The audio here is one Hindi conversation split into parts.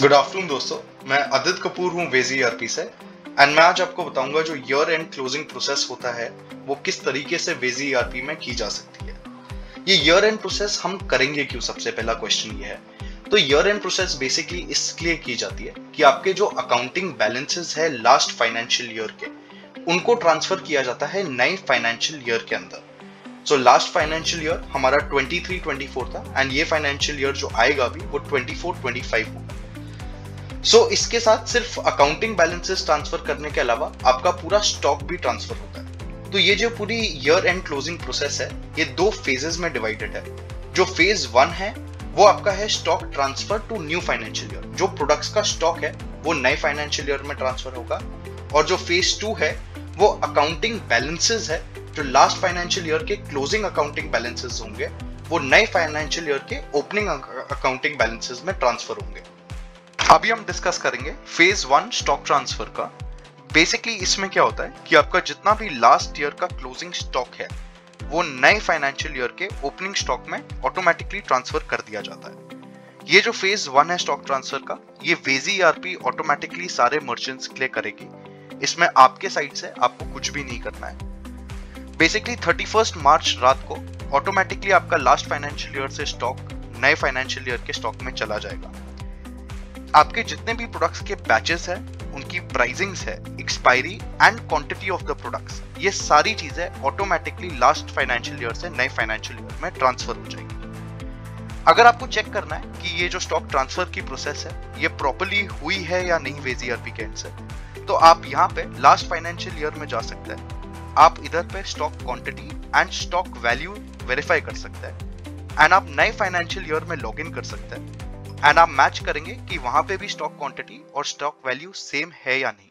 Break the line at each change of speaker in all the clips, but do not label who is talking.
गुड आफ्टरनून दोस्तों, मैं आदित्य कपूर हूँ वेजी ईआरपी से एंड मैं आज आपको बताऊंगा जो ईयर एंड क्लोजिंग प्रोसेस होता है वो किस तरीके से वेजी ईआरपी में की जा सकती है। ये ईयर एंड प्रोसेस हम करेंगे क्यों, सबसे पहला क्वेश्चन ये है। तो ईयर एंड प्रोसेस बेसिकली इसलिए की जाती है कि आपके जो अकाउंटिंग बैलेंसेस है लास्ट फाइनेंशियल ईयर के, उनको ट्रांसफर किया जाता है नए फाइनेंशियल ईयर के अंदर। सो लास्ट फाइनेंशियल ईयर हमारा 23-24 था एंड ये फाइनेंशियल ईयर जो आएगा अभी वो 24-25 होगा। इसके साथ सिर्फ अकाउंटिंग बैलेंसेस ट्रांसफर करने के अलावा आपका पूरा स्टॉक भी ट्रांसफर होता है। तो ये जो पूरी ईयर एंड क्लोजिंग प्रोसेस है ये दो फेजेस में डिवाइडेड है। जो फेज 1 है वो आपका है stock transfer to new financial year. जो प्रोडक्ट्स का स्टॉक है वो नए फाइनेंशियल ईयर में ट्रांसफर होगा। और जो फेज 2 है वो अकाउंटिंग बैलेंसेस है, जो लास्ट फाइनेंशियल ईयर के क्लोजिंग अकाउंटिंग बैलेंसेस होंगे वो नए फाइनेंशियल ईयर के ओपनिंग अकाउंटिंग बैलेंसेस में ट्रांसफर होंगे। अभी हम डिस्कस करेंगे फेज 1 स्टॉक ट्रांसफर का। बेसिकली इसमें क्या होता है कि आपका जितना भी लास्ट ईयर का क्लोजिंग स्टॉक है वो नए फाइनेंशियल ईयर के ओपनिंग स्टॉक में ऑटोमेटिकली ट्रांसफर कर दिया जाता है। ये जो फेज 1 है स्टॉक ट्रांसफर का, ये वेजी ईआरपी ऑटोमेटिकली सारे मर्चेंट्स के लिए करेगी। इसमें आपके साइड से आपको कुछ भी नहीं करना है। बेसिकली 31 मार्च रात को ऑटोमेटिकली आपका लास्ट फाइनेंशियल ईयर से स्टॉक नए फाइनेंशियल ईयर के स्टॉक में चला जाएगा। आपके जितने भी प्रोडक्ट्स के बैचेस है, उनकी प्राइसिंग्स है, expiry and quantity of the products, ये सारी चीजें ऑटोमेटिकली लास्ट फाइनेंशियल ईयर से नए फाइनेंशियल ईयर में ट्रांसफर हो जाएगी। अगर आपको चेक करना है कि ये जो स्टॉक ट्रांसफर की प्रोसेस है ये प्रॉपर्ली हुई है या नहीं वेजी ईआरपी के एंड से, तो आप यहाँ पे लास्ट फाइनेंशियल ईयर में जा सकते हैं। आप इधर पे stock quantity and stock value verify कर सकते हैं एंड आप नए फाइनेंशियल ईयर में लॉग इन कर सकते हैं एंड आप मैच करेंगे कि वहां पे भी स्टॉक क्वांटिटी और स्टॉक वैल्यू सेम है या नहीं।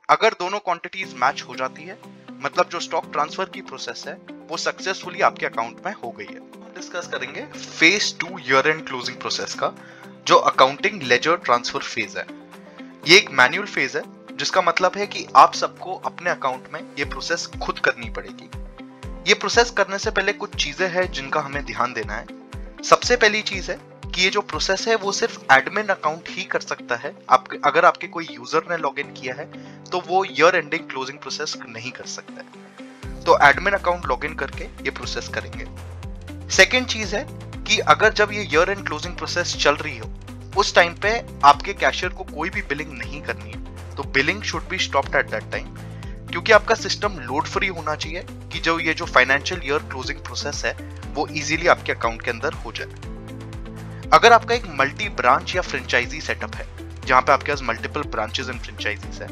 अगर दोनों क्वांटिटीज मैच हो जाती है, मतलब जो स्टॉक ट्रांसफर की प्रोसेस है वो सक्सेसफुली आपके अकाउंट में हो गई है। डिस्कस करेंगे phase 2 year end closing process का, जो अकाउंटिंग लेजर ट्रांसफर फेज है। ये एक मैनुअल फेज है, जिसका मतलब है कि आप सबको अपने अकाउंट में ये प्रोसेस खुद करनी पड़ेगी। ये प्रोसेस करने से पहले कुछ चीजें हैं जिनका हमें ध्यान देना है। सबसे पहली चीज है कि ये जो प्रोसेस है वो सिर्फ एडमिन अकाउंट ही कर सकता है। अगर आपके कोई यूजर ने लॉगिन किया है तो वो ईयर एंडिंग क्लोजिंग प्रोसेस नहीं कर सकता है। तो एडमिन अकाउंट लॉगिन करके ये प्रोसेस करेंगे। सेकेंड चीज है कि अगर जब ये ईयर एंड क्लोजिंग प्रोसेस चल रही हो उस टाइम पे आपके कैशियर को कोई भी बिलिंग नहीं करनी है। तो billing should be stopped at that time, क्योंकि आपका सिस्टम लोड फ्री होना चाहिए कि जो ये जो फाइनेंशियल ईयर क्लोजिंग प्रोसेस है वो इजीली आपके अकाउंट के अंदर हो जाए। अगर आपका एक मल्टी ब्रांच या फ्रेंचाइजी सेटअप है जहां पे आपके पास मल्टीपल ब्रांचेस एंड फ्रेंचाइजीज है,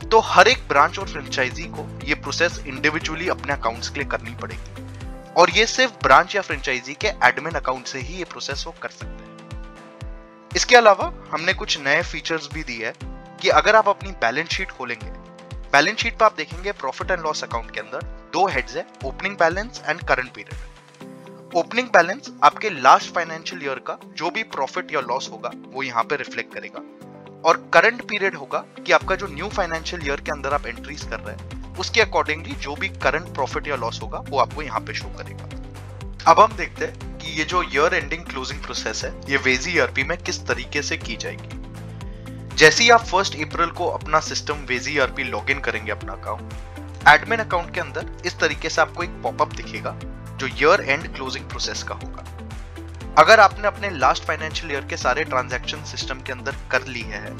तो हर एक ब्रांच और फ्रेंचाइजी को ये प्रोसेस इंडिविजुअली अपने अकाउंट्स के लिए करनी पड़ेगी और ये सिर्फ ब्रांच या फ्रेंचाइजी के एडमिन अकाउंट से ही ये प्रोसेस वो कर सकते हैं। इसके अलावा हमने कुछ नए फीचर्स भी दिए है कि अगर आप अपनी बैलेंस शीट खोलेंगे, बैलेंस शीट पर आप देखेंगे प्रॉफिट एंड लॉस अकाउंट के अंदर दो हेड्स है, opening balance and current period. Opening balance आपके लास्ट फाइनेंशियल ईयर का जो भी प्रॉफिट या लॉस होगा वो यहाँ पे रिफ्लेक्ट करेगा, और करंट पीरियड होगा कि आपका जो न्यू फाइनेंशियल ईयर के अंदर आप एंट्रीज कर रहे हैं उसके अकॉर्डिंगली जो भी करंट प्रॉफिट या लॉस होगा वो आपको यहाँ पे शो करेगा। अब हम देखते हैं कि ये जो ईयर एंडिंग क्लोजिंग प्रोसेस है ये वेजी ईआरपी में किस तरीके से की जाएगी। जैसे ही आप 1 अप्रैल को अपना system veggie ERP log in करेंगे अपना अकाउंट, एडमिन अकाउंट के अंदर इस तरीके से आपको एक पॉपअप दिखेगा जो ईयर एंड क्लोजिंग प्रोसेस का होगा। अगर आपने अपने लास्ट फाइनेंशियल ईयर के सारे ट्रांजैक्शन सिस्टम के अंदर कर ली है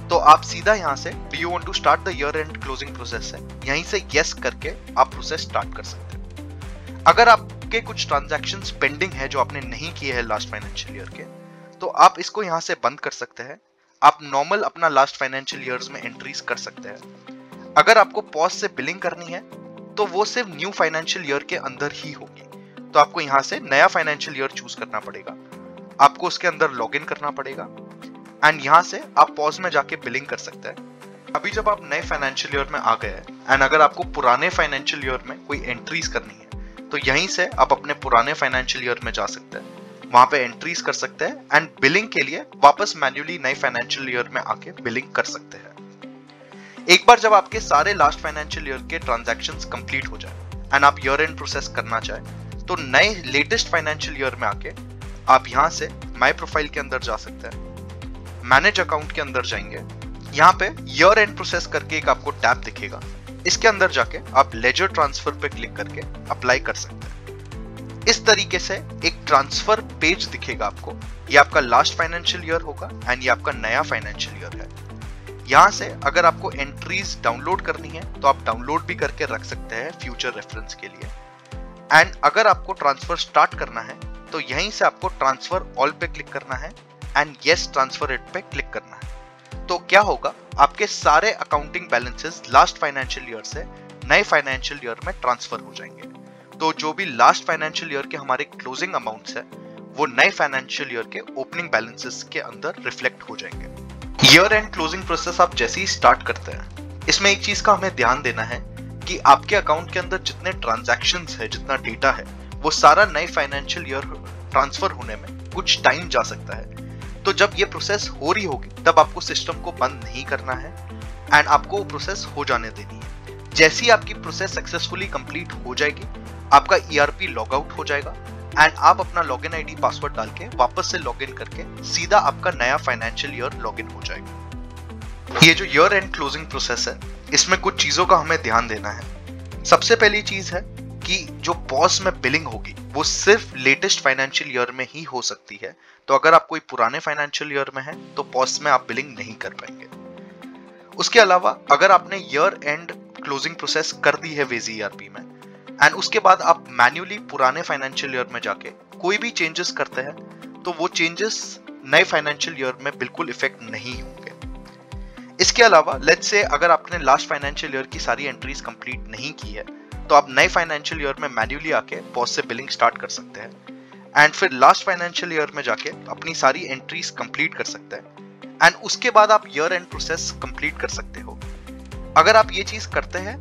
तो आप सीधा यहाँ से do you want to start the year end closing process है, यहीं से यस करके आप प्रोसेस स्टार्ट कर सकते हैं। अगर आपके कुछ ट्रांजैक्शंस पेंडिंग है जो आपने नहीं किए हैं लास्ट फाइनेंशियल ईयर के, तो आप इसको यहाँ से बंद कर सकते हैं। आप नॉर्मल अपना लास्ट फाइनेंशियल ईयर्स में एंट्रीज कर सकते हैं। अगर आपको पॉज से बिलिंग करनी है तो वो सिर्फ न्यू फाइनेंशियल ईयर के अंदर ही होगी। तो आपको यहाँ से नया फाइनेंशियल ईयर चूज करना पड़ेगा, आपको उसके अंदर लॉग इन करना पड़ेगा एंड यहाँ से आप पॉज में जाके बिलिंग कर सकते हैं। अभी जब आप नए फाइनेंशियल ईयर में आ गए हैं एंड अगर आपको पुराने फाइनेंशियल ईयर में कोई एंट्रीज करनी है तो यहीं से आप अपने पुराने फाइनेंशियल ईयर में जा सकते हैं, वहां पे एंट्रीज कर सकते हैं एंड बिलिंग के लिए वापस मैन्युअली नए फाइनेंशियल ईयर में आके बिलिंग कर सकते हैं। एक बार जब आपके सारे लास्ट फाइनेंशियल ईयर के ट्रांजैक्शंस कंप्लीट हो जाए एंड आप ईयर एंड प्रोसेस करना चाहे तो नए लेटेस्ट फाइनेंशियल ईयर में आके आप यहाँ से माय प्रोफाइल के अंदर जा सकते हैं। माय प्रोफाइल के अंदर जाके आप अपना अकाउंट
मैनेज अकाउंट के अंदर जाएंगे, यहाँ पे ईयर एंड प्रोसेस करके एक आपको टैब दिखेगा। इसके अंदर जाके आप लेजर ट्रांसफर पे क्लिक करके अप्लाई कर सकते हैं। इस तरीके से एक ट्रांसफर पेज दिखेगा आपको। ये आपका लास्ट फाइनेंशियल ईयर होगा एंड ये आपका नया फाइनेंशियल ईयर है। यहाँ से अगर आपको एंट्रीज डाउनलोड करनी है तो आप डाउनलोड भी करके रख सकते हैं फ्यूचर रेफरेंस के लिए। एंड अगर आपको ट्रांसफर स्टार्ट करना है तो यहीं से आपको ट्रांसफर ऑल पे क्लिक करना है एंड यस ट्रांसफर इट पे क्लिक करना है। तो क्या होगा, आपके सारे accounting balances last financial year से नए फाइनेंशियल ईयर में ट्रांसफर हो जाएंगे। तो जो भी लास्ट फाइनेंशियल ईयर के हमारे क्लोजिंग अमाउंट्स है वो नए फाइनेंशियल ईयर के ओपनिंग बैलेंसेस के अंदर रिफ्लेक्ट हो जाएंगे। ईयर एंड क्लोजिंग प्रोसेस आप जैसे ही स्टार्ट करते हैं, इसमें एक चीज का हमें ध्यान देना है कि आपके अकाउंट के अंदर जितने ट्रांजैक्शंस है, जितना डेटा है, वो सारा नए फाइनेंशियल ईयर ट्रांसफर होने में कुछ टाइम जा सकता है। तो जब ये प्रोसेस हो रही होगी तब आपको सिस्टम को बंद नहीं करना है एंड आपको वो प्रोसेस हो जाने देनी है। जैसे ही आपकी प्रोसेस सक्सेसफुली कंप्लीट हो जाएगी, आपका ईआरपी लॉग आउट हो जाएगा एंड आप अपना लॉगिन आईडी पासवर्ड डाल के वापस से लॉगिन करके सीधा आपका नया फाइनेंशियल ईयर लॉगिन हो जाएगा। ये जो ईयर एंड क्लोजिंग प्रोसेस है, इसमें कुछ चीजों का हमें ध्यान देना है। सबसे पहली चीज है कि जो पॉज में बिलिंग होगी वो सिर्फ लेटेस्ट फाइनेंशियल ईयर में ही हो सकती है। तो अगर आप कोई पुराने फाइनेंशियल ईयर में है तो पॉज में आप बिलिंग नहीं कर पाएंगे। उसके अलावा अगर आपने ईयर एंड क्लोजिंग प्रोसेस कर दी है वेजी ईआरपी में एंड उसके बाद आप मैन्युअली पुराने फाइनेंशियल ईयर में जाके कोई भी चेंजेस करते हैं तो वो चेंजेस नए फाइनेंशियल ईयर में बिल्कुल इफेक्ट नहीं होंगे। इसके अलावा लेट्स से अगर आपने लास्ट फाइनेंशियल ईयर की सारी एंट्रीज कंप्लीट नहीं की है तो आप नए फाइनेंशियल ईयर में मैन्युअली आके पॉज से बिलिंग स्टार्ट कर सकते हैं एंड फिर लास्ट फाइनेंशियल ईयर में जाके अपनी सारी एंट्रीज कंप्लीट कर सकते हैं एंड उसके बाद आप ईयर एंड प्रोसेस कंप्लीट कर सकते हो। अगर आप ये चीज करते हैं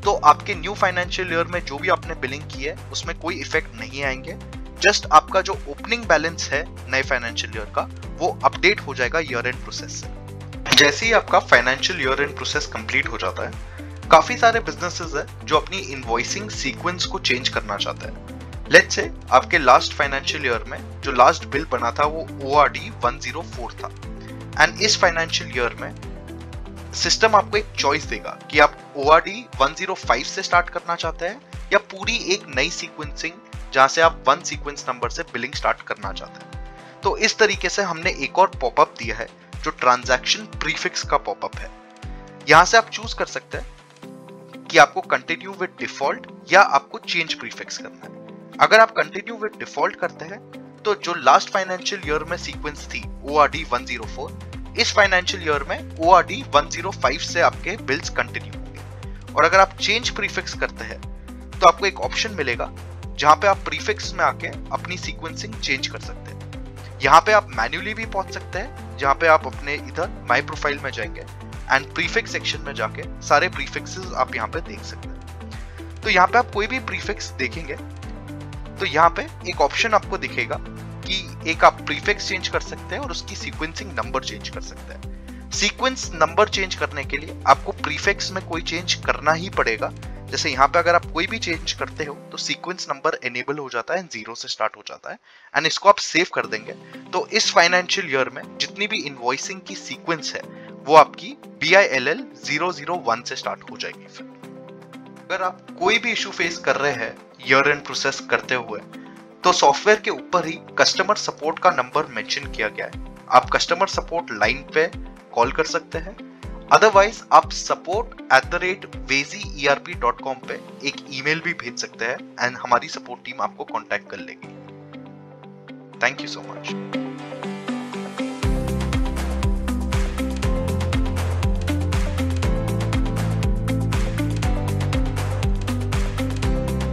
तो आपके न्यू फाइनेंशियल ईयर में जो भी आपने बिलिंग की है उसमें कोई इफेक्ट नहीं आएंगे। जस्ट आपका जो ओपनिंग बैलेंस है नए फाइनेंशियल ईयर का वो अपडेट हो जाएगा ईयर एंड प्रोसेस से। जैसे ही आपका financial year and process complete हो जाता है, काफी सारे बिजनेसेस है जो अपनी इनवॉइसिंग सीक्वेंस को चेंज करना चाहते हैं। लेट्स से आपके लास्ट फाइनेंशियल ईयर में जो लास्ट बिल बना था वो ORD 104 था एंड इस फाइनेंशियल ईयर में सिस्टम आपको एक चॉइस देगा कि आप ORD 105 से स्टार्ट करना चाहते हैं या पूरी एक नई सीक्वेंसिंग जहां से आप 1 सीक्वेंस नंबर से बिलिंग स्टार्ट करना चाहते हैं। तो इस तरीके से हमने एक और पॉपअप दिया है जो ट्रांजैक्शन प्रीफिक्स का पॉपअप है। यहां से आप चूज कर सकते हैं कि आपको कंटिन्यू विद डिफॉल्ट या आपको चेंज प्रीफिक्स करना है। अगर आप कंटिन्यू विद डिफॉल्ट करते हैं तो जो लास्ट फाइनेंशियल ईयर में सीक्वेंस थी ORD 104, इस फाइनेंशियल ईयर में ORD 105 से आपके बिल्स कंटिन्यू होंगे। और अगर आप चेंज प्रीफिक्स करते हैं तो आपको एक ऑप्शन मिलेगा जहां पे आप प्रीफिक्स में आके अपनी सीक्वेंसिंग चेंज कर सकते हैं। यहाँ पे आप मैन्युअली भी पहुंच सकते हैं, जहां पे आप अपने इधर माई प्रोफाइल में जाएंगे एंड प्रीफिक्स सेक्शन में जाके सारे प्रीफिक्सेस आप यहाँ पे देख सकते हैं। तो यहाँ पे आप कोई भी प्रीफिक्स देखेंगे तो यहाँ पे एक ऑप्शन आपको दिखेगा कि एक आप प्रीफिक्स चेंज कर सकते हैं और उसकी सीक्वेंसिंग नंबर चेंज कर सकते हैं। सीक्वेंस नंबर चेंज करने के लिए आपको प्रीफिक्स में कोई चेंज करना ही पड़ेगा। जैसे यहाँ पे अगर आप कोई भी चेंज करते हो तो सीक्वेंस नंबर एनेबल हो जाता है, 0 से स्टार्ट हो जाता है एंड इसको आप सेव कर देंगे तो इस फाइनेंशियल ईयर में जितनी भी इनवॉइसिंग की सीक्वेंस है वो आपकी BILL 001 से स्टार्ट हो जाएगी। फिर अगर आप कोई भी इशू फेस कर रहे हैं ईयर एंड प्रोसेस करते हुए तो सॉफ्टवेयर के ऊपर ही कस्टमर सपोर्ट का नंबर मेंशन किया गया है। आप कस्टमर सपोर्ट लाइन पे कॉल कर सकते हैं, अदरवाइज आप support@vezyerp.com पे एक ईमेल भी भेज सकते हैं एंड हमारी सपोर्ट टीम आपको कांटेक्ट कर लेगी। Thank you so much.